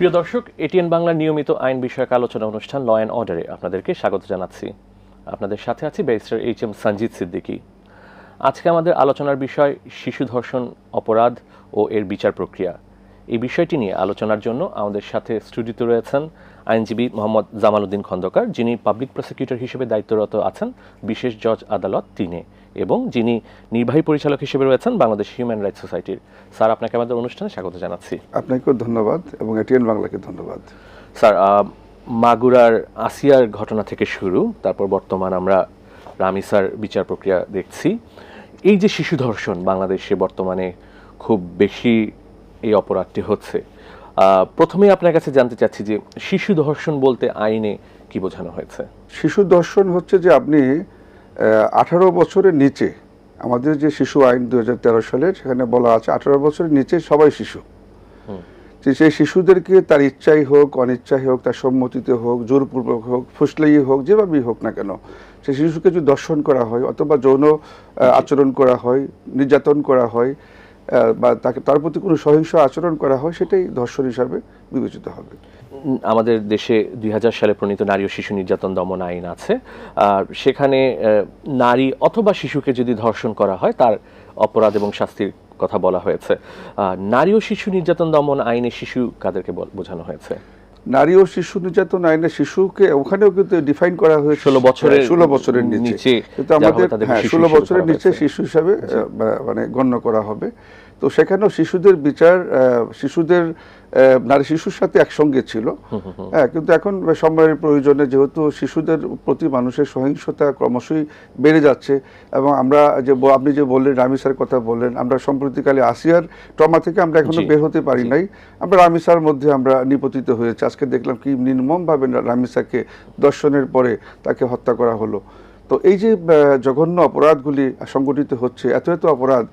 প্রিয় দর্শক, এটিএন বাংলার নিয়মিত আইন বিষয়ক আলোচনা অনুষ্ঠান ল অ্যান্ড অর্ডারে আপনাদেরকে স্বাগত জানাচ্ছি। আপনাদের সাথে আছি ব্যারিস্টার এইচ.এম. সঞ্জিত সিদ্দিকী। আজকে আমাদের আলোচনার বিষয় শিশু ধর্ষণ অপরাধ ও এর বিচার প্রক্রিয়া। এই বিষয়টি নিয়ে আলোচনার জন্য আমাদের সাথে স্টুডিওতে রয়েছেন আইনজীবী মোহাম্মদ জামাল উদ্দিন খন্দকার, যিনি পাবলিক প্রসিকিউটর হিসেবে দায়িত্বরত আছেন বিশেষ জজ আদালত ৩-এ, এবং যিনি নির্বাহী পরিচালক হিসেবে রয়েছেন বাংলাদেশ হিউম্যান রাইটস সোসাইটির। স্যার, আপনাকে আমাদের অনুষ্ঠানে স্বাগত জানাচ্ছি। আপনাকেও ধন্যবাদ এবং এটিএন বাংলাকে ধন্যবাদ। স্যার, মাগুরার আসিয়ার ঘটনা থেকে শুরু, তারপর বর্তমান আমরা রামিসার বিচার প্রক্রিয়া দেখছি। এই যে শিশু ধর্ষণ বাংলাদেশে বর্তমানে খুব বেশি এই অপরাধটি হচ্ছে, প্রথমে আপনার কাছে জানতে চাচ্ছি যে শিশু ধর্ষণ বলতে আইনে কি বোঝানো হয়েছে? শিশু ধর্ষণ হচ্ছে যে আপনি 18 বছরের নিচে, আমাদের যে শিশু আইন 2013 সালের, সেখানে বলা আছে 18 বছরের নিচে সবাই শিশু। যে সেই শিশুদেরকে তার ইচ্ছাই হোক অনিচ্ছাই হোক, তার সম্মতিতে হোক, জোরপূর্বক হোক, ফুসলাই হোক, যেভাবেই হোক না কেন, সেই শিশুকে যদি দর্শন করা হয় অথবা যৌন আচরণ করা হয়, নির্যাতন করা হয় বা তার প্রতি কোনো সহিংস আচরণ করা হয়, সেটাই ধর্ষণ হিসাবে বিবেচিত হবে। আমাদের দেশে 2000 সালে প্রণীত নারী ও শিশু নির্যাতন দমন আইন আছে। সেখানে নারী অথবা শিশুকে যদি ধর্ষণ করা হয় তার অপরাধ এবং শাস্তির কথা বলা হয়েছে। নারী ও শিশু নির্যাতন দমন আইনে শিশু কাদেরকে বোঝানো হয়েছে? নারী ও শিশু নির্যাতন আইনে শিশুকে ওখানেও কিন্তু ডিফাইন করা হয়েছে 16 বছরের নিচে, কিন্তু আমাদের 16 বছরের নিচে শিশু হিসাবে মানে গণ্য করা হবে। তো সেখানেও শিশুদের বিচার শিশুদের নারী শিশুর সাথে একসঙ্গে ছিল। কিন্তু এখন সময়ের প্রয়োজনে, যেহেতু শিশুদের প্রতি মানুষের সহিংসতা ক্রমশই বেড়ে যাচ্ছে, এবং আমরা যে আপনি যে বললেন রামিসার কথা বললেন, আমরা সম্প্রতিকালে আসিয়ার ট্রমা থেকে আমরা এখনো বের হতে পারি নাই। আমরা রামিসার মধ্যে আমরা নিপতিত হয়েছে। আজকে দেখলাম কি নির্মমভাবে রামিসাকে দর্শনের পরে তাকে হত্যা করা হলো। তো এই যে জঘন্য অপরাধগুলি সংগঠিত হচ্ছে, এত এত অপরাধ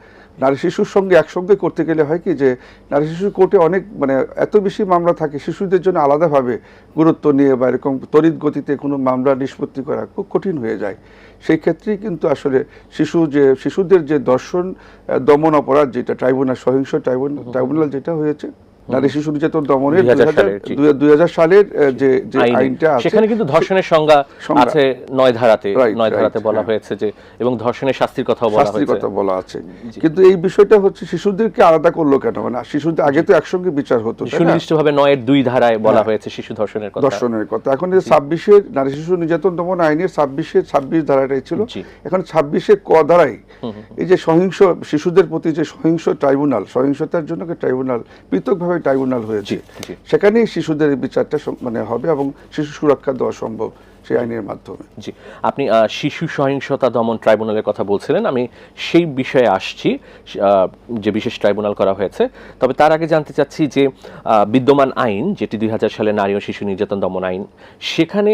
নারী শিশুর সঙ্গে একসঙ্গে করতে গেলে হয় কি, যে নারী শিশু কোর্টে অনেক এত বেশি মামলা থাকে, শিশুদের জন্য আলাদাভাবে গুরুত্ব নিয়ে বা এরকম তড়িৎ গতিতে কোনো মামলা নিষ্পত্তি করা খুব কঠিন হয়ে যায়। সেই ক্ষেত্রেই কিন্তু আসলে শিশুদের যে দর্শন দমন অপরাধ, যেটা ট্রাইব্যুনাল, সহিংস ট্রাইব্যুনাল যেটা হয়েছে নারী শিশু নির্যাতন দমনের 2000 সালের যে আইনটা আছে, সেখানে কিন্তু ধর্ষণের সংজ্ঞা আছে 9 ধারাতে বলা হয়েছে যে, এবং ধর্ষণের শাস্তির কথা বলা আছে। কিন্তু এই বিষয়টা হচ্ছে শিশুদেরকে আলাদা করলো কেন? মানে শিশুদের আগে তো একসঙ্গে বিচার হতো, সুনির্দিষ্টভাবে 9-2 ধারায় বলা হয়েছে শিশু ধর্ষণের কথা। এখন যে 26-এর নারী শিশু নির্যাতন দমন আইনের 26 ধারাটাই ছিল, এখন 26-এর ক ধারায় এই যে সহিংস শিশুদের প্রতি যে সহিংস ট্রাইব্যুনাল, সহিংসতার জন্য ট্রাইব্যুনাল পৃথকভাবে ট্রাইব্যুনাল হয়েছে, সেখানেই শিশুদের বিচারটা হবে এবং শিশু সুরক্ষা দেওয়া সম্ভব সেই আইনের মাধ্যমে। জি, আপনি শিশু সহিংসতা দমন ট্রাইব্যুনালের কথা বলছিলেন, আমি সেই বিষয়ে আসছি যে বিশেষ ট্রাইব্যুনাল করা হয়েছে। তবে তার আগে জানতে চাচ্ছি যে বিদ্যমান আইন, যেটি 2000 সালে নারী ও শিশু নির্যাতন দমন আইন, সেখানে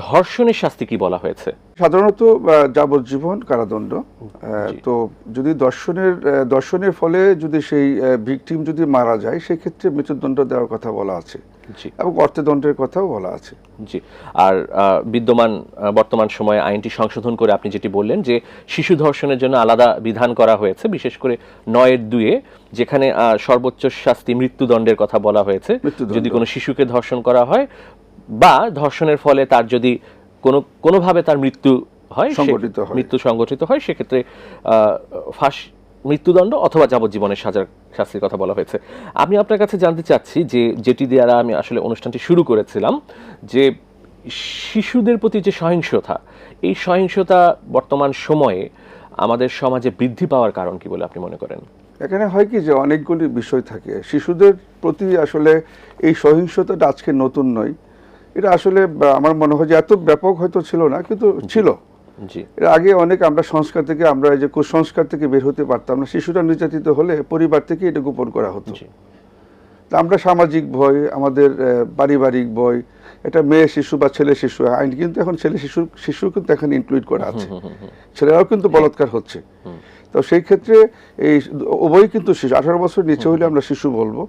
ধর্ষণের শাস্তি কি বলা হয়েছে? সাধারণত যাবজ্জীবন কারাদণ্ড। তো যদি দর্শনের ফলে যদি সেই ভিকটিম যদি মারা যায়, সেক্ষেত্রে মৃত্যুদণ্ড দেওয়ার কথা বলা আছে এবং অর্থদণ্ডের কথাও বলা আছে। জি, আর বর্তমান সময়ে আইনটি সংশোধন করে আপনি যেটি বললেন যে শিশু ধর্ষণের জন্য আলাদা বিধান করা হয়েছে, বিশেষ করে 9-2-এ, যেখানে সর্বোচ্চ শাস্তি মৃত্যুদণ্ডের কথা বলা হয়েছে যদি কোনো শিশুকে ধর্ষণ করা হয় বা ধর্ষণের ফলে তার যদি কোনোভাবে তার মৃত্যু সংঘটিত হয়, সেক্ষেত্রে মৃত্যুদণ্ড অথবা যাবজ্জীবনের শাস্তির কথা বলা হয়েছে। আমি আপনার কাছে জানতে চাচ্ছি যে যেটি দ্বারা আমি আসলে অনুষ্ঠানটি শুরু করেছিলাম, যে শিশুদের প্রতি যে সহিংসতা, এই সহিংসতা বর্তমান সময়ে আমাদের সমাজে বৃদ্ধি পাওয়ার কারণ কি বলে আপনি মনে করেন? এখানে হয় কি, যে অনেকগুলি বিষয় থাকে শিশুদের প্রতি। আসলে এই সহিংসতাটা আজকে নতুন নয়, এটা আসলে আমার মনে হয় যে এত ব্যাপক হয়তো ছিল না, কিন্তু ছিল। এর আগে অনেক আমরা এই যে কুসংস্কার থেকে বের হতে পারতাম না। শিশুরা নির্যাতিত হলে পরিবার থেকে এটা গোপন করা হতো। আমরা সামাজিক ভয়, আমাদের পারিবারিক ভয়, এটা মেয়ে শিশু বা ছেলে শিশু আইন, কিন্তু এখন ছেলে শিশু কিন্তু এখন ইনক্লুড করা আছে, ছেলেরাও কিন্তু বলাৎকার হচ্ছে। তো সেই ক্ষেত্রে এই উভয়ই কিন্তু শিশু, 18 বছর নিচে হলে আমরা শিশু বলবো।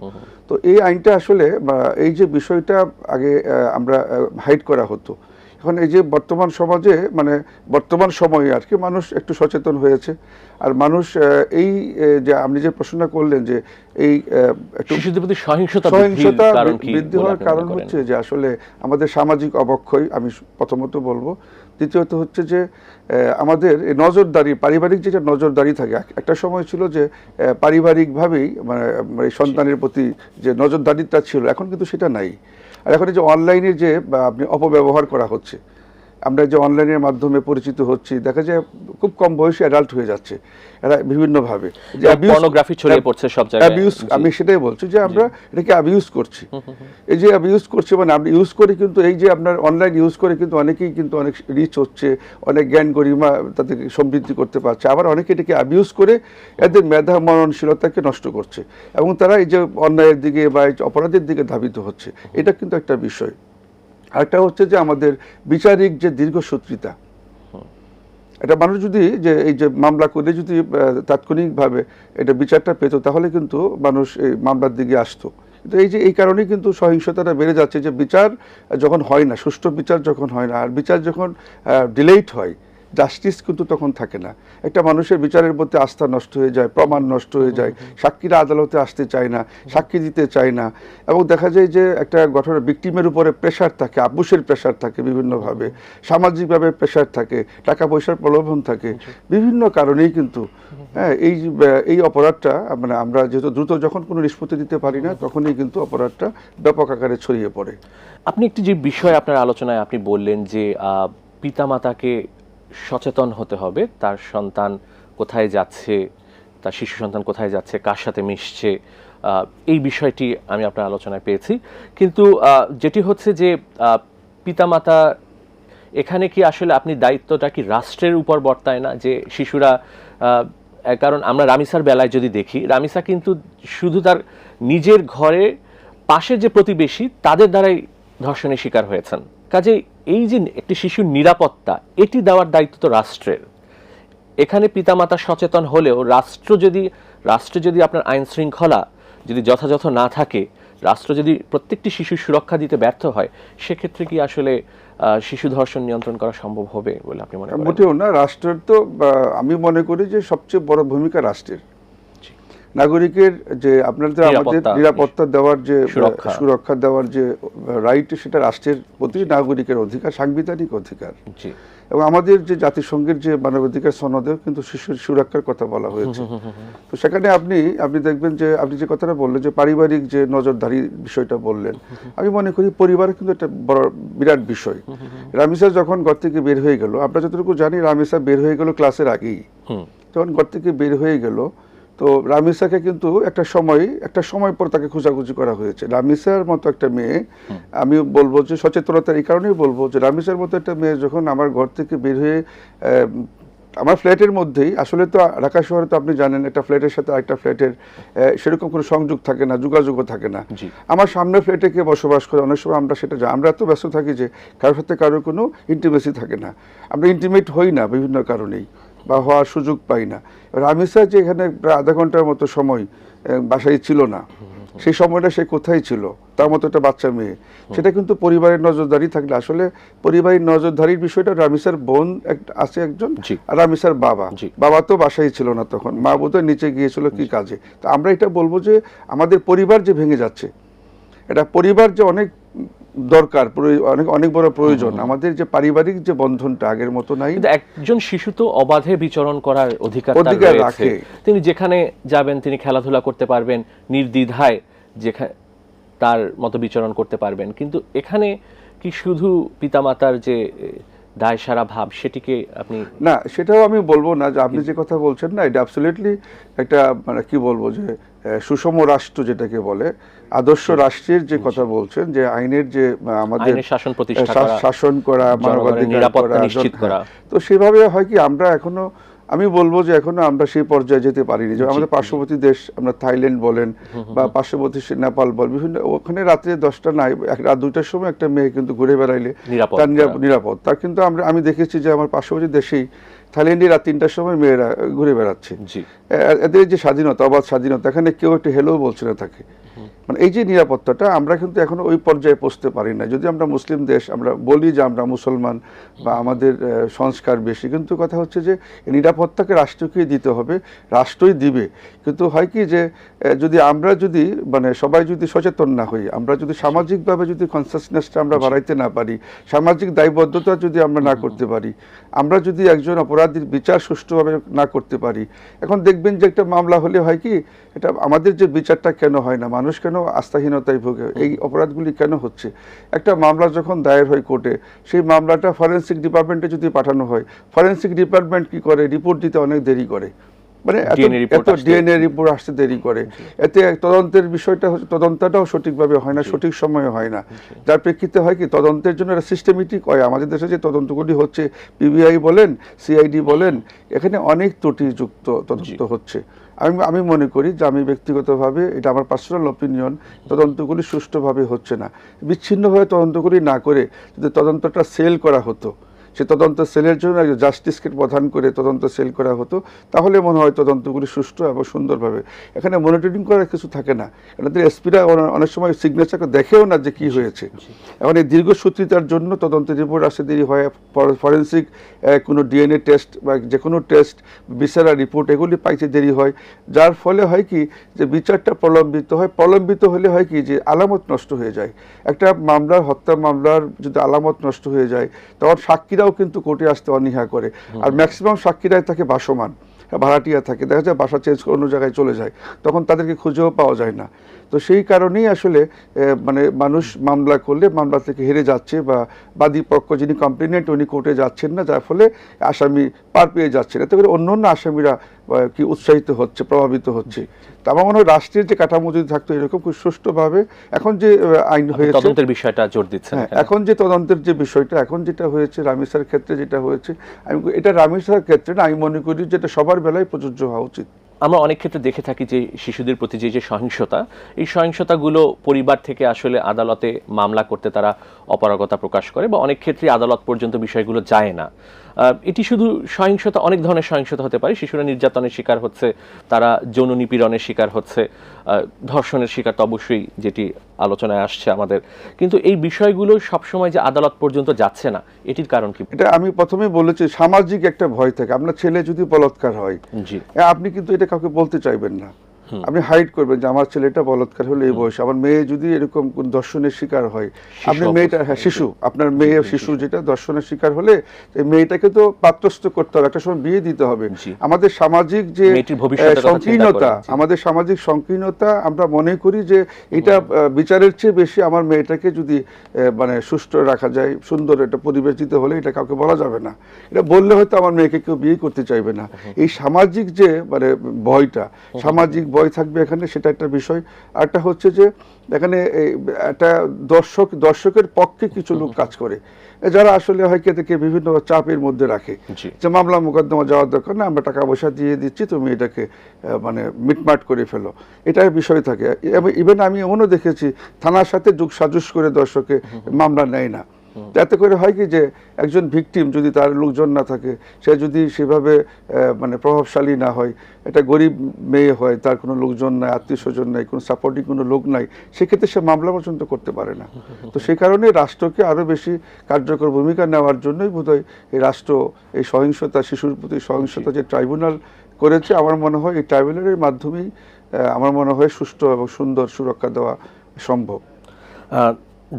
তো এই আইনটা আসলে এই যে বিষয়টা আগে আমরা হাইড করা হতো, এখন এই যে বর্তমান সমাজে মানে বর্তমান সময়ে আর কি মানুষ একটু সচেতন হয়েছে, আর মানুষ এই যে আপনি যে প্রশ্নটা করলেন যে এই শিশুদের প্রতি সহিংসতা বৃদ্ধি হওয়ার কারণ হচ্ছে যে আসলে আমাদের সামাজিক অবক্ষয় আমি প্রথমত বলবো। দ্বিতীয়ত হচ্ছে যে আমাদের নজরদারি, পারিবারিক যেটা নজরদারি থাকে, একটা সময় ছিল যে পারিবারিকভাবেই মানে সন্তানের প্রতি যে নজরদারিটা ছিল, এখন কিন্তু সেটা নাই। আর এখন এই যে অনলাইনে যে আপনি অপব্যবহার করা হচ্ছে, আমরা যে অনলাইনের মাধ্যমে পরিচিত হচ্ছি, দেখা যায় খুব কম বয়সে অ্যাডাল্ট হয়ে যাচ্ছে এরা বিভিন্নভাবে, যে পর্নোগ্রাফি ছড়িয়ে পড়ছে সব জায়গায়। অ্যাবিউজ, আমি সেটাই বলছি যে আমরা এটাকে অ্যাবিউজ করছি। এই যে অ্যাবিউজ করছি মানে আমরা ইউজ করি, কিন্তু এই যে আপনার অনলাইন ইউজ করে কিন্তু অনেকেই কিন্তু অনেক রিচ হচ্ছে, অনেক জ্ঞান গরিমা তাদেরকে সমৃদ্ধি করতে পারছে, আবার অনেকে এটাকে অ্যাবিউজ করে এদের মেধা মননশীলতাকে নষ্ট করছে এবং তারা এই যে অন্যায়ের দিকে বা অপরাধের দিকে ধাবিত হচ্ছে। এটা কিন্তু একটা বিষয়। আরেকটা হচ্ছে যে আমাদের বিচারিক যে দীর্ঘসূত্রিতা, এটা মানুষ যদি যে এই যে মামলা করে যদি তাৎক্ষণিকভাবে এটা বিচারটা পেত, তাহলে কিন্তু মানুষ এই মামলার দিকে আসতো। কিন্তু এই যে এই কারণেই কিন্তু সহিংসতাটা বেড়ে যাচ্ছে, যে বিচার যখন হয় না, সুষ্ঠু বিচার যখন হয় না, আর বিচার যখন ডিলেইট হয়, জাস্টিস কিন্তু তখন থাকে না। একটা মানুষের বিচারের প্রতি আস্থা নষ্ট হয়ে যায়, প্রমাণ নষ্ট হয়ে যায়, সাক্ষীরা আদালতে আসতে চায় না, সাক্ষী দিতে চায় না, এবং দেখা যায় যে একটা ঘটনার ভিকটিমের উপরে প্রেশার থাকে, আবুসের প্রেশার থাকে বিভিন্নভাবে, সামাজিকভাবে প্রেশার থাকে, টাকা পয়সার প্রলোভন থাকে, বিভিন্ন কারণেই কিন্তু হ্যাঁ এই অপরাধটা মানে আমরা যেহেতু দ্রুত যখন কোনো নিষ্পত্তি দিতে পারি না, তখনই কিন্তু অপরাধটা ব্যাপক আকারে ছড়িয়ে পড়ে। আপনি একটি যে বিষয় আপনার আলোচনায় আপনি বললেন যে পিতামাতাকে সচেতন হতে হবে, তার সন্তান কোথায় যাচ্ছে, তার শিশু সন্তান কোথায় যাচ্ছে, কার সাথে মিশছে, এই বিষয়টি আমি আপনার আলোচনায় পেয়েছি। কিন্তু যেটি হচ্ছে যে পিতামাতা এখানে কি আসলে আপনি দায়িত্বটা কি রাষ্ট্রের উপর বর্তায় না, যে শিশুরা, কারণ আমরা রামিসার বেলায় যদি দেখি, রামিসা কিন্তু শুধু তার নিজের ঘরে পাশের যে প্রতিবেশী তাদের দ্বারাই ধর্ষণের শিকার হয়েছেন। কাজে এই যে একটি শিশুর নিরাপত্তা, এটি দেওয়ার দায়িত্ব তো রাষ্ট্রের। এখানে পিতামাতা সচেতন হলেও রাষ্ট্রে যদি আপনার আইন শৃঙ্খলা যদি যথাযথ না থাকে, রাষ্ট্র যদি প্রত্যেকটি শিশুর সুরক্ষা দিতে ব্যর্থ হয়, সেক্ষেত্রে কি আসলে শিশু ধর্ষণ নিয়ন্ত্রণ করা সম্ভব হবে বলে আপনি মনে করেন? মোটেও না। রাষ্ট্রের তো আমি মনে করি যে সবচেয়ে বড় ভূমিকা রাষ্ট্রের। নাগরিকের যে আপনাদের আমাদের নিরাপত্তা দেওয়ার যে সুরক্ষা দেওয়ার যে রাইট, সেটা রাষ্ট্রের প্রতি নাগরিকের অধিকার, সাংবিধানিক অধিকার। এবং আমাদের যে জাতিসংঘের যে মানবাধিকার সনদেও কিন্তু শিশুর সুরক্ষার কথা বলা হয়েছে। তো সেখানে আপনি দেখবেন যে আপনি যে কথাটা বললেন যে পারিবারিক যে নজরদারি বিষয়টা বললেন, আমি মনে করি পরিবার কিন্তু একটা বড় বিরাট বিষয়। রামিসা যখন ঘর থেকে বের হয়ে গেল, আমরা যতটুকু জানি রামিসা বের হয়ে গেল ক্লাসের আগেই। যখন ঘর থেকে বের হয়ে গেল, তো রামিসাকে কিন্তু একটা সময় পর তাকে খোঁজাখুঁজি করা হয়েছে। রামিসার মতো একটা মেয়ে, আমি বলবো যে সচেতনতার এই কারণেই বলবো যে রামিসার মতো একটা মেয়ে যখন আমার ঘর থেকে বের হয়ে আমার ফ্ল্যাটের মধ্যেই, আসলে তো ঢাকা শহরে তো আপনি জানেন একটা ফ্ল্যাটের সাথে আরেকটা ফ্ল্যাটের সেরকম কোনো সংযোগ থাকে না, যোগাযোগও থাকে না। আমার সামনের ফ্ল্যাটে কে বসবাস করে, অনেক সময় আমরা এত ব্যস্ত থাকি যে কারোর সাথে কারোর কোনো ইন্টিমেসি থাকে না, আমরা ইন্টিমেট হই না বিভিন্ন কারণেই, বা হওয়ার সুযোগ পাই না। রামিসা যে এখানে প্রায় আধা ঘন্টার মতো সময় বাসায় ছিল না, সেই সময়টা সে কোথায় ছিল, তার মতো একটা বাচ্চা মেয়ে, সেটা কিন্তু পরিবারের নজরদারি থাকলে, আসলে পরিবারের নজরদারির বিষয়টা, রামিসার বোন আছে একজন, আর রামিসার বাবা তো বাসায় ছিল না তখন, মা বোধহয় নিচে গিয়েছিল কি কাজে। তো আমরা এটা বলবো যে আমাদের পরিবার যে ভেঙে যাচ্ছে, এটা পরিবার যে অনেক দরকার, অনেক বড় প্রয়োজন। আমাদের যে পারিবারিক যে বন্ধনটা আগের মতো নাই। কিন্তু একজন শিশু তো অবাধে বিচরণ করার অধিকার রাখে, তিনি যেখানে যাবেন তিনি খেলাধুলা করতে পারবেন, নির্দ্বিধায় যেখানে তার মতো বিচরণ করতে পারবেন। কিন্তু এখানে কি শুধু পিতামাতার যে দায় সারা ভাব, সেটিকে আপনি না, সেটাও আমি বলবো না যে আপনি যে কথা বলছেন না, এটা অ্যাবসলিউটলি একটা মানে কি বলবো যে সুষম রাষ্ট্র যেটাকে বলে, আদর্শ রাষ্ট্রের যে কথা বলছেন, যে আইনের যে আমাদের শাসন করা, মানবাধিকার নিশ্চিত করা, তো সেভাবে হয় কি আমরা এখনো, আমি বলবো যে এখনো আমরা সেই পর্যায়ে যেতে পারিনি। যে আমাদের পার্শ্ববর্তী দেশ, আমরা থাইল্যান্ড বলেন বা পার্শ্ববর্তী নেপাল বল, বিভিন্ন ওখানে রাত্রে 10টা নাই, রাত 2টার সময় একটা মেয়ে কিন্তু ঘুরে বেড়াইলে তার নিরাপদ, তার কিন্তু আমি দেখেছি যে আমার পার্শ্ববর্তী দেশেই থাইল্যান্ডে রাত 3টার সময় মেয়েরা ঘুরে বেড়াচ্ছে। এদের যে স্বাধীনতা, অবাধ স্বাধীনতা, এখানে কেউ একটু হেলেও বলছে না থাকে। মানে এই যে নিরাপত্তাটা, আমরা কিন্তু এখনো ওই পর্যায়ে পৌঁছতে পারি না। যদি আমরা মুসলিম দেশ, আমরা বলি যে আমরা মুসলমান বা আমাদের সংস্কার বেশি, কিন্তু কথা হচ্ছে যে নিরাপত্তাকে রাষ্ট্রকেই দিতে হবে, রাষ্ট্রই দিবে। কিন্তু হয় কি যে যদি আমরা যদি মানে সবাই যদি সচেতন না হই, আমরা যদি সামাজিকভাবে যদি কনসাসনেসটা আমরা বাড়াইতে না পারি, সামাজিক দায়বদ্ধতা যদি আমরা না করতে পারি, আমরা যদি একজন অপরাধীর বিচার সুষ্ঠুভাবে না করতে পারি, এখন দেখবেন যে একটা মামলা হলে হয় কি, এটা আমাদের যে বিচারটা কেন হয় না, মানুষ কেন আস্থাহীনতায় ভোগে, এই অপরাধগুলি কেন হচ্ছে। একটা মামলা যখন দায়ের হয় কোর্টে, সেই মামলাটা ফরেন্সিক ডিপার্টমেন্টে যদি পাঠানো হয়, ফরেন্সিক ডিপার্টমেন্ট কি করে, রিপোর্ট দিতে অনেক দেরি করে, মানে এত ডিএনএ রিপোর্ট আসতে দেরি করে, এতে তদন্তের বিষয়টা তদন্তটাও সঠিকভাবে হয় না, সঠিক সময়ে হয় না। যার প্রেক্ষিতে হয় কি, তদন্তের জন্য একটা সিস্টেমেটিক হয়। আমাদের দেশে যে তদন্তগুলি হচ্ছে, পিবিআই বলেন, সিআইডি বলেন, এখানে অনেক ত্রুটিযুক্ত তদন্ত হচ্ছে। আমি মনে করি যে, আমি ব্যক্তিগতভাবে, এটা আমার পার্সোনাল অপিনিয়ন, তদন্তগুলি সুষ্ঠুভাবে হচ্ছে না। বিচ্ছিন্নভাবে তদন্তগুলি না করে যদি তদন্তটা সেল করা হতো, সে তদন্ত সেলের জন্য জাস্টিসকে প্রধান করে তদন্ত সেল করা হতো, তাহলে মনে হয় তদন্তগুলি সুষ্ঠু এবং সুন্দরভাবে। এখানে মনিটরিং করার কিছু থাকে না, এনাদের এসপিরা অনেক সময় সিগনেচারকে দেখেও না যে কি হয়েছে। এখন এই দীর্ঘসূত্রিতার জন্য তদন্তের রিপোর্ট আসতে দেরি হয়, ফরেন্সিক কোনো ডিএনএ টেস্ট বা যে কোনো টেস্ট, বিচারা রিপোর্ট, এগুলি পাইতে দেরি হয়, যার ফলে হয় কি যে বিচারটা প্রলম্বিত হয়। প্রলম্বিত হলে হয় কি যে আলামত নষ্ট হয়ে যায়। একটা মামলার, হত্যা মামলার যদি আলামত নষ্ট হয়ে যায়, তখন সাক্ষীরাও কিন্তু কোর্টে আসতে অনীহা করে। আর ম্যাক্সিমাম সাক্ষীরাই থাকে ভাসমান, ভাড়াটিয়া থাকে, দেখা যায় বাসা চেঞ্জ করে অন্য জায়গায় চলে যায়, তখন তাদেরকে খুঁজেও পাওয়া যায় না। তো সেই কারণেই আসলে মানে মানুষ মামলা করলে মামলা থেকে হেরে যাচ্ছে, বা বাদী পক্ষ যিনি কমপ্লেনেন্ট উনি কোর্টে যাচ্ছেন না, যার ফলে আসামি পার পেয়ে যাচ্ছেন। এতে করে অন্য অন্য আসামিরা কি উৎসাহিত হচ্ছে, প্রভাবিত হচ্ছে। তা আমার মনে হয় রাষ্ট্রের যে কাঠামো যদি থাকতো এরকম খুব সুষ্ঠুভাবে, এখন যে আইন হয়েছে, তদন্তের বিষয়টা জোর দিচ্ছেন, এখন যে তদন্তের যে বিষয়টা, এখন যেটা হয়েছে রামিসার ক্ষেত্রে যেটা হয়েছে, আমি এটা রামিসার ক্ষেত্রে না, আমি মনে করি যে এটা সবার বেলায় প্রযোজ্য হওয়া উচিত। আমরা অনেক ক্ষেত্রে দেখে থাকি যে শিশুদের প্রতি যে সহিংসতা, এই সহিংসতাগুলো পরিবার থেকে আসলে আদালতে মামলা করতে তারা অপারগতা প্রকাশ করে, বা অনেক ক্ষেত্রে আদালত পর্যন্ত বিষয়গুলো যায় না। এটি শুধু সহিংসতা, অনেক ধরনের সহিংসতা হতে পারে। শিশুরা নির্যাতনের শিকার হচ্ছে, তারা যৌন নিপীড়নের শিকার হচ্ছে, ধর্ষণের শিকার তো অবশ্যই, যেটি আলোচনায় আসছে আমাদের। কিন্তু এই বিষয়গুলো সবসময় যে আদালত পর্যন্ত যাচ্ছে না, এটির কারণ কি? এটা আমি প্রথমে বলেছি, সামাজিক একটা ভয় থাকে। আপনার ছেলে যদি বলাৎকার হয়, আপনি কিন্তু এটা কাউকে বলতে চাইবেন না, আপনি হাইড করবেন যে আমার ছেলেটা বলাৎকার হলে এই বয়সে। আমার মেয়ে যদি এরকম কোন দর্শনের শিকার হয়, আপনি মেয়েটা, শিশু, আপনার মেয়ে শিশু যেটা দর্শনের শিকার হলে, মেয়েটাকে তো প্রাপ্তস্থ করতে হবে, একটা সময় বিয়ে দিতে হবে। আমাদের সামাজিক যে সংকীর্ণতা, আমাদের সামাজিক সংকীর্ণতা, আমরা মনে করি যে এটা বিচারের চেয়ে বেশি আমার মেয়েটাকে যদি মানে সুষ্ঠু রাখা যায়, সুন্দর একটা পরিবেশ দিতে হলে এটা কাউকে বলা যাবে না। এটা বললে হয়তো আমার মেয়েকে কেউ বিয়ে করতে চাইবে না। এই সামাজিক যে মানে ভয়টা, সামাজিক ভয় থাকবে এখানে, সেটা একটা বিষয়। আরটা হচ্ছে যে এখানে একটা দর্শকের পক্ষে কিছু লোক কাজ করে, যারা আসলে হয় থেকে বিভিন্ন চাপের মধ্যে রাখে, যে মামলা মোকদ্দমা যাওয়ার দরকার না, আমরা টাকা পয়সা দিয়ে দিচ্ছি, তুমি এটাকে মানে মিটমাট করে ফেলো, এটার বিষয় থাকে। ইভেন আমি এমনও দেখেছি থানার সাথে যোগ সাজুস করে দর্শকে মামলা নেয় না। যাতে করে হয় কি যে একজন ভিকটিম যদি তার লোকজন না থাকে, সে যদি সেভাবে মানে প্রভাবশালী না হয়, এটা গরিব মেয়ে হয়, তার কোনো লোকজন নাই, আত্মীয় স্বজন নাই, কোনো সাপোর্টিং কোনো লোক নাই, সেক্ষেত্রে সে মামলা পর্যন্ত করতে পারে না। তো সেই কারণে রাষ্ট্রকে আরও বেশি কার্যকর ভূমিকা নেওয়ার জন্যই বোধহয় এই রাষ্ট্র এই সহিংসতা, শিশুর প্রতি সহিংসতা যে ট্রাইব্যুনাল করেছে, আমার মনে হয় এই ট্রাইব্যুনালের মাধ্যমেই আমার মনে হয় সুষ্ঠু এবং সুন্দর সুরক্ষা দেওয়া সম্ভব।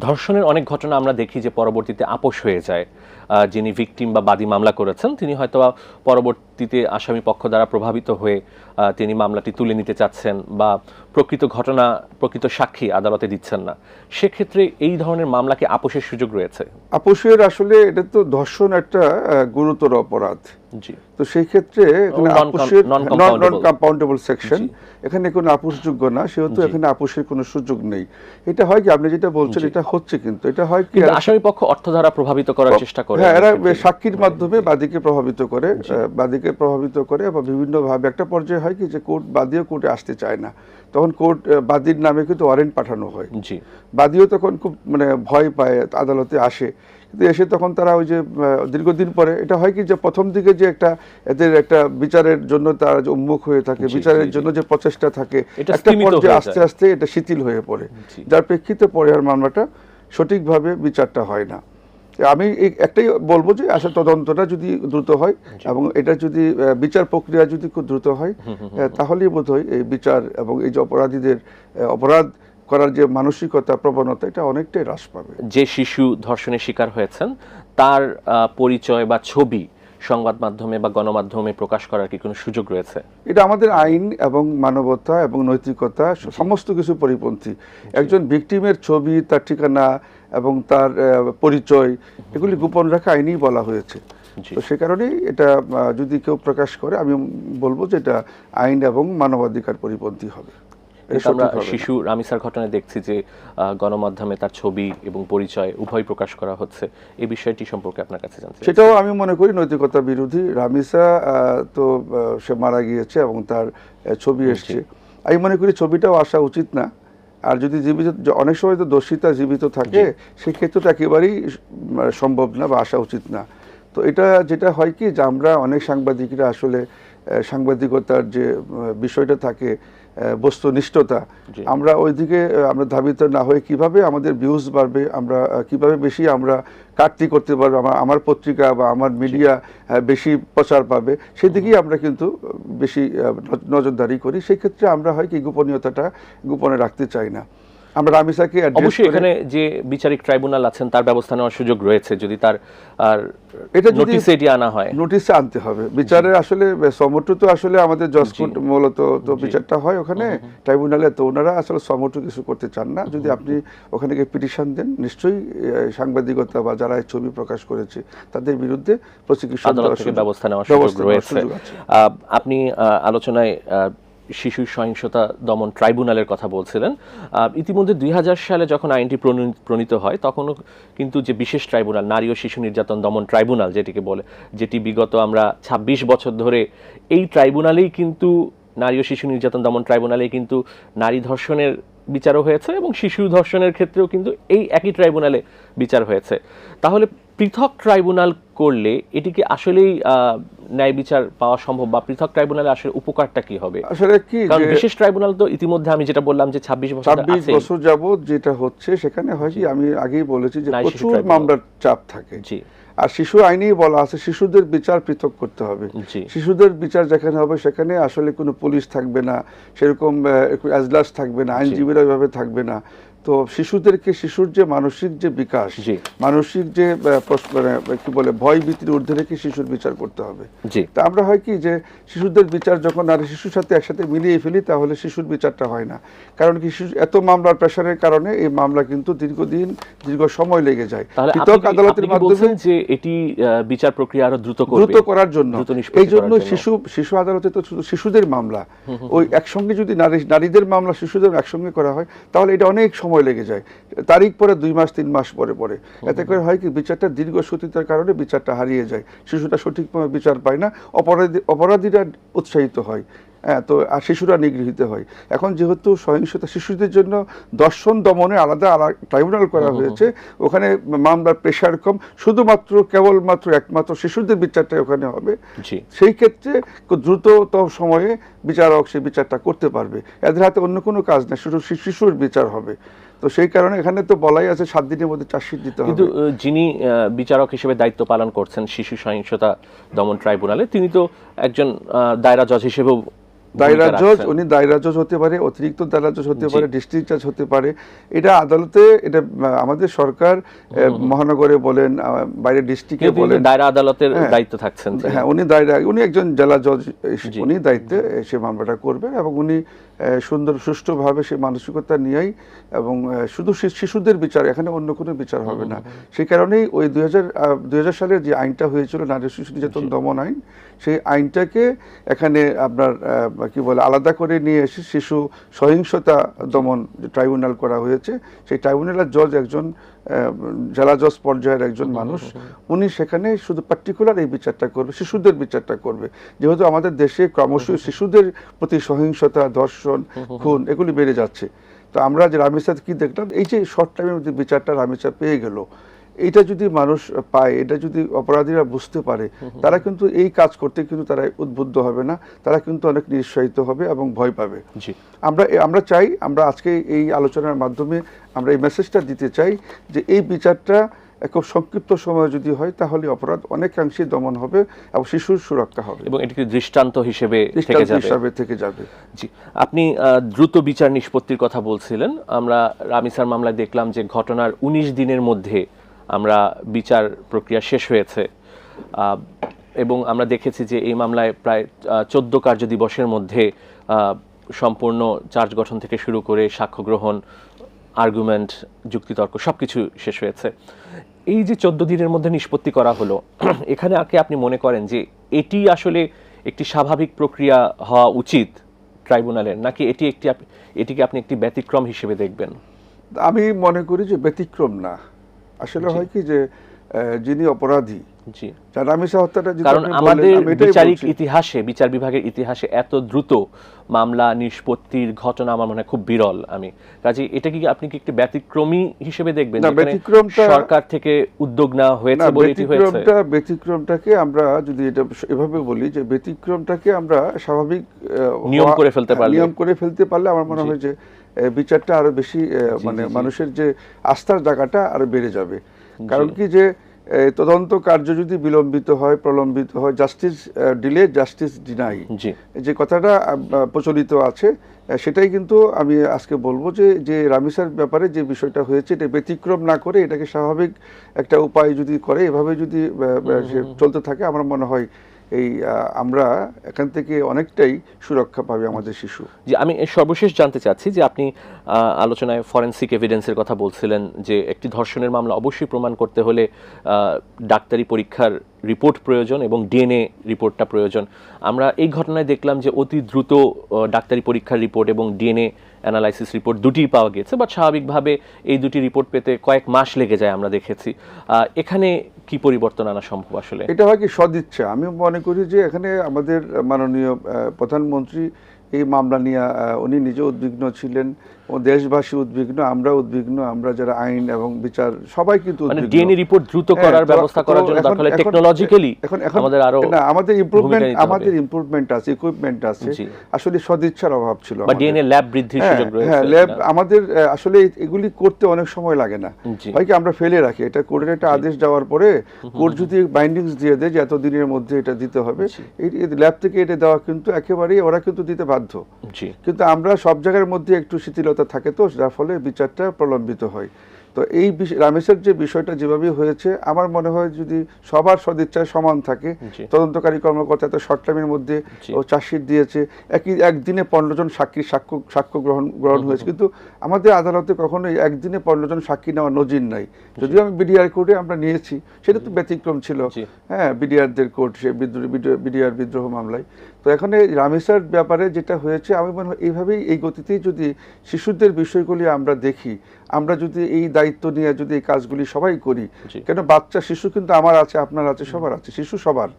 ধর্ষণের অনেক ঘটনা আমরা দেখি যে পরবর্তীতে আপোষ হয়ে যায়। যিনি ভিকটিম বা বাদী মামলা করেছেন, তিনি হয়তো পরবর্তীতে আসামি পক্ষ দ্বারা প্রভাবিত হয়ে তিনি মামলাটি তুলে নিতে চাচ্ছেন, বা প্রকৃত ঘটনা, প্রকৃত সাক্ষী আদালতে দিচ্ছেন না। সেক্ষেত্রে এই ধরনের মামলাকে আপোষের সুযোগ রয়েছে? আপোষের আসলে এটা তো ধর্ষণ একটা গুরুতর অপরাধ, তো সেই ক্ষেত্রে নন কম্পাউন্ডেবল সেকশন, এখানে কোনো আপোষযোগ্য না, সেহেতু এখানে আপোষের কোনো সুযোগ নেই। এটা হয় কি আপনি যেটা বলছেন, এটা হচ্ছে, কিন্তু এটা হয় কি আসামি পক্ষ অর্থ দ্বারা প্রভাবিত করার চেষ্টা করে। করে? হ্যাঁ, এরা সাক্ষীর মাধ্যমে বাদীকে প্রভাবিত করে, এবং বিভিন্নভাবে একটা পর্যায়ে হয় কি যে বাদীও কোর্টে আসতে চায় না, তখন কোর্ট বাদীর নামে কিন্তু ওয়ারেন্ট পাঠানো হয়। বাদীও তখন খুব ভয় পায়, আদালতে আসে, কিন্তু এসে তখন তারা ওই যে দীর্ঘদিন পরে এটা হয় কি যে প্রথম দিকে যে এদের একটা বিচারের জন্য তারা যে উন্মুখ হয়ে থাকে, বিচারের জন্য যে প্রচেষ্টা থাকে, একটা পর্যায়ে আস্তে আস্তে এটা শিথিল হয়ে পড়ে, যার প্রেক্ষিতে পরে আর মামলাটা সঠিকভাবে বিচারটা হয় না। আমি একটাই বলবো যে আসলে তদন্তটা যদি দ্রুত হয় এবং এটা যদি বিচার প্রক্রিয়া যদি খুব দ্রুত হয়, তাহলেই বোধহয় এই বিচার এবং এই যে অপরাধীদের অপরাধ করার যে মানসিকতা, প্রবণতা, এটা অনেকটাই হ্রাস পাবে। যে শিশু ধর্ষণের শিকার হয়েছেন তার পরিচয় বা ছবি সংবাদ মাধ্যমে বা গণমাধ্যমে প্রকাশ করার কি কোনো সুযোগ রয়েছে? এটা আমাদের আইন এবং মানবতা এবং নৈতিকতা সমস্ত কিছু পরিপন্থী। একজন ভিকটিমের ছবি, তার ঠিকানা এবং তার পরিচয়, এগুলি গোপন রাখা আইনেই বলা হয়েছে। তো সে কারণেই এটা যদি কেউ প্রকাশ করে, আমি বলবো যে এটা আইন এবং মানবাধিকার পরিপন্থী হবে। আমরা শিশু রামিসার ঘটনায় দেখছি যে গণমাধ্যমে তার ছবি এবং পরিচয় উভয় প্রকাশ করা হচ্ছে, এই বিষয়টি সম্পর্কে আপনার কাছে জানতে চাই। সেটাও আমি মনে করি নৈতিকতা বিরোধী। রামিসা তো সে মারা গিয়েছে এবং তার ছবি এসছে, আমি মনে করি ছবিটাও আসা উচিত না। আর যদি জীবিত, অনেক সময় তো দোষিতা জীবিত থাকে, সেক্ষেত্রে তো একেবারেই সম্ভব না বা আসা উচিত না। তো এটা যেটা হয় কি যে আমরা অনেক সাংবাদিকরা আসলে সাংবাদিকতার যে বিষয়টা থাকে, বস্তুনিষ্ঠতা, আমরা ওইদিকে আমরা ধাবিত না হয়ে কিভাবে আমাদের ভিউজ বাড়বে, আমরা কিভাবে বেশি আমরা কাটতি করতে পারবো, আমার পত্রিকা বা আমার মিডিয়া বেশি প্রচার পাবে, সেদিকেই আমরা কিন্তু বেশি নজরদারি করি। সেই ক্ষেত্রে আমরা হয় কি গোপনীয়তাটা গোপনে রাখতে চাই না। আমরা রামিসাকে অবশ্যই এখানে যে বিচারিক ট্রাইব্যুনাল আছেন তার ব্যবস্থা নেওয়ার সুযোগ রয়েছে, যদি তার আর এটা নোটিসে এটি আনা হয়, নোটিসে আনতে হবে। বিচারের আসলে সমটু তো আসলে আমাদের জজকোর্ট মূলত তো বিচারটা হয় ওখানে ট্রাইব্যুনালে, তো ওনারা আসলে সমটু কিছু করতে চান না। যদি আপনি ওখানে গিয়ে পিটিশন দেন, নিশ্চয়ই সাংবাদিকতা বা যারা এই ছবি প্রকাশ করেছে তাদের বিরুদ্ধে প্রসিকিউশন ব্যবস্থা নেওয়ার সুযোগ রয়েছে। আপনি আলোচনায় শিশু সহিংসতা দমন ট্রাইব্যুনালের কথা বলছিলেন। ইতিমধ্যে 2000 সালে যখন আইনটি প্রণীত হয়, তখনও কিন্তু যে বিশেষ ট্রাইব্যুনাল, নারী ও শিশু নির্যাতন দমন ট্রাইব্যুনাল যেটিকে বলে, যেটি বিগত আমরা 26 বছর ধরে এই ট্রাইব্যুনালেই কিন্তু, নারী ও শিশু নির্যাতন দমন ট্রাইব্যুনালেই কিন্তু নারী ধর্ষণের বিচারও হয়েছে এবং শিশু ধর্ষণের ক্ষেত্রেও কিন্তু এই একই ট্রাইব্যুনালে বিচার হয়েছে। তাহলে পৃথক ট্রাইব্যুনাল করলে এটি কি আসলেই ন্যায় বিচার পাওয়া সম্ভব, বা পৃথক ট্রাইব্যুনালে আসলে উপকারটা কি হবে? আসলে কি, কারণ বিশেষ ট্রাইব্যুনাল তো ইতিমধ্যে আমি যেটা বললাম যে 26 বছর যাবত যেটা হচ্ছে, সেখানে হয় কি, আমি আগেই বলেছি যে প্রচুর মামলার চাপ থাকে। আর শিশু আইনেই বলা আছে শিশুদের বিচার পৃথক করতে হবে। শিশুদের বিচার যেখানে হবে সেখানে আসলে কোনো পুলিশ থাকবে না, সেরকম এজলাস থাকবে না, আইনজীবীরা ওইভাবে থাকবে না। তো শিশুদেরকে, শিশুর যে মানসিক যে বিকাশ, মানসিক যে কি বলে ভয় ভীতির ঊর্ধ্বে রেখে শিশুর বিচার করতে হবে। তা আমরা হয় কি যে শিশুদের বিচার যখন নারী শিশুর সাথে একসাথে মিলিয়ে ফেলি, তাহলে শিশুর বিচারটা হয় না। কারণ কি, এত মামলার প্রেশারের কারণে এই মামলা কিন্তু দীর্ঘ সময় লেগে যায়। পৃথক আদালতের মাধ্যমে যে এটি বিচার প্রক্রিয়া আরো দ্রুত করার জন্য, এই জন্য শিশু আদালতে তো শুধু শিশুদের মামলা, ওই একসঙ্গে যদি নারীদের মামলা শিশুদের একসঙ্গে করা হয়, তাহলে এটা অনেক সময় লেগে যায়, তারিখ পরে 2 মাস 3 মাস পরে পরে। এতে করে হয় কি, বিচারটা দীর্ঘসূত্রিতার কারণে বিচারটা হারিয়ে যায়, শিশুটা সঠিকভাবে বিচার পায় না, অপরাধীরা উৎসাহিত হয়, তো আর শিশুরা নিগৃহীত হয়। এখন যেহেতু সহিংসতা শিশুদের জন্য দর্শন দমনে আলাদা ট্রাইব্যুনাল করা হয়েছে, ওখানে মামলার প্রেশার কম, শুধুমাত্র কেবলমাত্র একমাত্র শিশুদের বিচারটা ওখানে হবে। সেই ক্ষেত্রে খুব দ্রুততম সময়ে বিচারক সেই বিচারটা করতে পারবে, এদের হাতে অন্য কোনো কাজ নেই, শুধু শিশুর বিচার হবে। তো সেই কারণে এখানে তো বলাই আছে 7 দিনের মধ্যে চার্জশিট দিতে হবে। কিন্তু যিনি বিচারক হিসেবে দায়িত্ব পালন করছেন শিশু সহিংসতা দমন ট্রাইব্যুনালে, তিনি তো একজন দায়রা জজ হিসেবেও, দায়রা জজ, উনি দায়রা জজ হতে পারে, অতিরিক্ত দায়রা জজ হতে পারে, ডিস্ট্রিক্ট জাজ হতে পারে। এটা আদালতে, এটা আমাদের সরকার মহানগরে বলেন, বাইরে ডিস্ট্রিক্টে বলেন, দায়রা আদালতের দায়িত্ব থাকছেন। হ্যাঁ, উনি একজন জেলা জজ, উনি দায়িত্বে সে মামলাটা করবেন এবং উনি সুন্দর সুষ্ঠুভাবে সে মানসিকতা নিয়েই, এবং শুধু শিশুদের বিচার, এখানে অন্য কোনো বিচার হবে না। সেই কারণেই ওই 2000 সালের যে আইনটা হয়েছিল, নারী শিশু নির্যাতন দমন আইন, সেই আইনটাকে এখানে আপনার কি বলে আলাদা করে নিয়ে এসে শিশু সহিংসতা দমন যে ট্রাইব্যুনাল করা হয়েছে, সেই ট্রাইব্যুনালের জজ একজন জেলা জজ পর্যায়ের একজন মানুষ, উনি সেখানে শুধু পার্টিকুলার এই বিচারটা করবে, শিশুদের বিচারটা করবে। যেহেতু আমাদের দেশে ক্রমশ শিশুদের প্রতি সহিংসতা, ধর্ষণ, খুন এগুলি বেড়ে যাচ্ছে, তো আমরা যে রামিসার কি দেখলাম, এই যে শর্ট টাইমের মধ্যে বিচারটা রামিসা পেয়ে গেল, এটা যদি মানুষ পায়, এটা যদি অপরাধীরা বুঝতে পারে, তারা কিন্তু এই কাজ করতে কিন্তু তারা উদ্বুদ্ধ হবে না, তারা কিন্তু অনেক নিরুৎসাহিত হবে এবং ভয় পাবে। আমরা চাই, আমরা আজকে এই আলোচনার মাধ্যমে আমরা এই মেসেজটা দিতে চাই যে এই বিচারটা খুব সংক্ষিপ্ত সময় যদি হয় তাহলে অপরাধ অনেকাংশে দমন হবে এবং শিশুর সুরক্ষা হবে এবং এটি দৃষ্টান্ত হিসেবে থেকে যাবে। জি, আপনি দ্রুত বিচার নিষ্পত্তির কথা বলছিলেন। আমরা রামিসার মামলায় দেখলাম যে ঘটনার 19 দিনের মধ্যে আমরা বিচার প্রক্রিয়া শেষ হয়েছে এবং আমরা দেখেছি যে এই মামলায় প্রায় 14 কার্যদিবসের মধ্যে সম্পূর্ণ চার্জ গঠন থেকে শুরু করে সাক্ষ্য গ্রহণ, আর্গুমেন্ট, যুক্তিতর্ক সবকিছু শেষ হয়েছে। এই যে 14 দিনের মধ্যে নিষ্পত্তি করা হলো, এখানে আপনি মনে করেন যে এটি আসলে একটি স্বাভাবিক প্রক্রিয়া হওয়া উচিত ট্রাইব্যুনালের, নাকি এটিকে আপনি একটি ব্যতিক্রম হিসেবে দেখবেন? আমি মনে করি যে ব্যতিক্রম না। আসলে হয় কি যে যিনি অপরাধী, কারণ আমাদের বিচারিক ইতিহাসে, বিচার বিভাগের ইতিহাসে এত দ্রুত মামলা নিষ্পত্তির ঘটনা আমার মনে হয় খুব বিরল। কাজে এটা কি আপনি কি একটি ব্যতিক্রমী হিসেবে দেখবেন? সরকার থেকে উদ্যোগ নেওয়া হয়েছে বলে এটি হয়েছে। ব্যতিক্রমটাকে আমরা যদি এটা এভাবে বলি যে ব্যতিক্রমটাকে আমরা স্বাভাবিক নিয়ম করে ফেলতে পারলে আমার মনে হয় যে বিচারটা আরো বেশি মানে মানুষের যে আস্থার জায়গাটা আরো বেড়ে যাবে। কারণ কি যে তদন্ত কার্য যদি বিলম্বিত হয়, প্রলম্বিত হয়, জাস্টিস ডিলে জাস্টিস ডিনাই, যে কথাটা প্রচলিত আছে, সেটাই কিন্তু আমি আজকে বলবো যে রামিসার ব্যাপারে যে বিষয়টা হয়েছে এটা ব্যতিক্রম না করে এটাকে স্বাভাবিক একটা উপায় যদি করে, এভাবে যদি চলতে থাকে, আমার মনে হয় এই আমরা এখান থেকে অনেকটাই সুরক্ষা পাবে আমাদের শিশু। জি, আমি সর্বশেষ জানতে চাচ্ছি যে আপনি আলোচনায় ফরেনসিক এভিডেন্সের কথা বলছিলেন যে একটি ধর্ষণের মামলা অবশ্যই প্রমাণ করতে হলে ডাক্তারি পরীক্ষার রিপোর্ট প্রয়োজন এবং ডিএনএ রিপোর্টটা প্রয়োজন। আমরা এই ঘটনায় দেখলাম যে অতি দ্রুত ডাক্তারি পরীক্ষার রিপোর্ট এবং ডিএনএ অ্যানালাইসিস রিপোর্ট দুটিই পাওয়া গেছে, বাট স্বাভাবিকভাবে এই দুটি রিপোর্ট পেতে কয়েক মাস লেগে যায় আমরা দেখেছি। এখানে কি পরিবর্তন আনা সম্ভব? আসলে এটা হয় কি সদিচ্ছা। আমি মনে করি যে এখানে আমাদের মাননীয় প্রধানমন্ত্রী এই মামলা নিয়ে উনি নিজে উদ্বিগ্ন ছিলেন, ও দেশবাসী উদ্বিগ্ন, আমরা উদ্বিগ্ন, আমরা যারা আইন এবং বিচার সবাই কিন্তু উদ্বিগ্ন। ডিএনএ রিপোর্ট দ্রুত করার ব্যবস্থা করার জন্য তাহলে টেকনোলজিক্যালি আমাদের আরো আমাদের ইমপ্রুভমেন্ট আছে, ইকুইপমেন্ট আছে, আসলে সদিচ্ছার অভাব ছিল। বা ডিএনএ ল্যাব বৃদ্ধির সুযোগ রয়েছে। হ্যাঁ, ল্যাব আমাদের আসলে এগুলি করতে অনেক সময় লাগে না, হয় কি আমরা ফেলে রাখি। এটা কোর্টের একটা আদেশ যাওয়ার পরে কোর্ট যদি বাইন্ডিংস দিয়ে দেয় যে এত দিনের মধ্যে এটা দিতে হবে, এই ল্যাব থেকে এটা দেওয়া কিন্তু একেবারেই ওরা কিন্তু দিতে বাধ্য। কিন্তু আমরা সব জায়গার মধ্যে একটু শিথিলতা থাকে, তো যার ফলে বিচারটা প্রলম্বিত হয়। তো এই রামেসের যে বিষয়টা যেভাবে হয়েছে, আমার মনে হয় যদি সবার সদিচ্ছায় সমান থাকে, তদন্তকারী কর্মকর্তা এত শর্ট টাইমের মধ্যে ও চার্জশিট দিয়েছে, একদিনে 15 জন সাক্ষ্য গ্রহণ হয়েছে, কিন্তু আমাদের আদালতে কখনোই একদিনে 15 জন সাক্ষী নেওয়ার নজির নাই। যদিও আমি বিডিআর কোর্টে আমরা নিয়েছি, সেটা তো ব্যতিক্রম ছিল, হ্যাঁ, বিডিআরদের কোর্ট, সে বিডিআর বিদ্রোহ মামলায়। তো এখানে রামেসার ব্যাপারে যেটা হয়েছে, আমি মনে হয় এইভাবেই এই গতিতেই যদি শিশুদের বিষয়গুলি আমরা দেখি, আমরা যদি এই দায়িত্ব নিয়ে যদি এই কাজগুলি সবাই করি, কেন বাচ্চা শিশু কিন্তু আমার আছে, আপনার আছে, সবার আছে, শিশু সবার,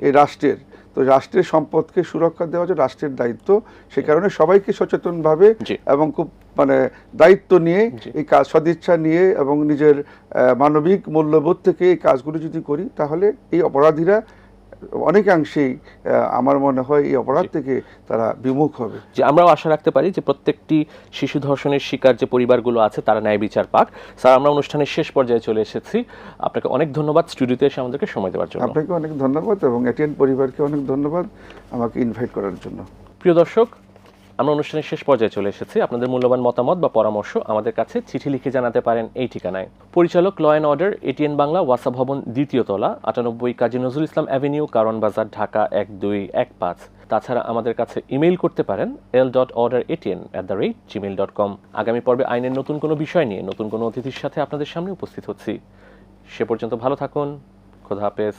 এই রাষ্ট্রের। তো রাষ্ট্রের সম্পদকে সুরক্ষা দেওয়া যে রাষ্ট্রের দায়িত্ব, সে কারণে সবাইকে সচেতনভাবে এবং খুব মানে দায়িত্ব নিয়ে এই কাজ, সদিচ্ছা নিয়ে এবং নিজের মানবিক মূল্যবোধ থেকে এই কাজগুলি যদি করি, তাহলে এই অপরাধীরা অনেকাংশেই আমার মনে হয় এই অপরাধ থেকে তারা বিমুখ হবে। যে আমরাও আশা রাখতে পারি যে প্রত্যেকটি শিশু ধর্ষণের শিকার যে পরিবারগুলো আছে তারা ন্যায় বিচার পাক। স্যার, আমরা অনুষ্ঠানের শেষ পর্যায়ে চলে এসেছি। আপনাকে অনেক ধন্যবাদ স্টুডিওতে এসে আমাদেরকে সময় দেওয়ার জন্য। আপনাকে অনেক ধন্যবাদ এবং এটিএন পরিবারকে অনেক ধন্যবাদ আমাকে ইনভাইট করার জন্য। প্রিয় দর্শক, আমরা অনুষ্ঠানের শেষ পর্যায়ে চলে এসেছি। আপনাদের মূল্যবান মতামত বা পরামর্শ আমাদের কাছে চিঠি লিখে জানাতে পারেন এই ঠিকানায়। পরিচালক, law and order, ATN Bangla, ওয়াসা ভবন, 2য় তলা, 98 কাজী নজরুল ইসলাম অ্যাভিনিউ, কারণ বাজার, ঢাকা 1215। তাছাড়া আমাদের কাছে ইমেইল করতে পারেন l.orderatn@gmail.com। আগামী পর্বে আইনের নতুন কোনো বিষয় নিয়ে নতুন কোনো অতিথির সাথে আপনাদের সামনে উপস্থিত হচ্ছি। সে পর্যন্ত ভালো থাকুন। খোদা হাফেজ।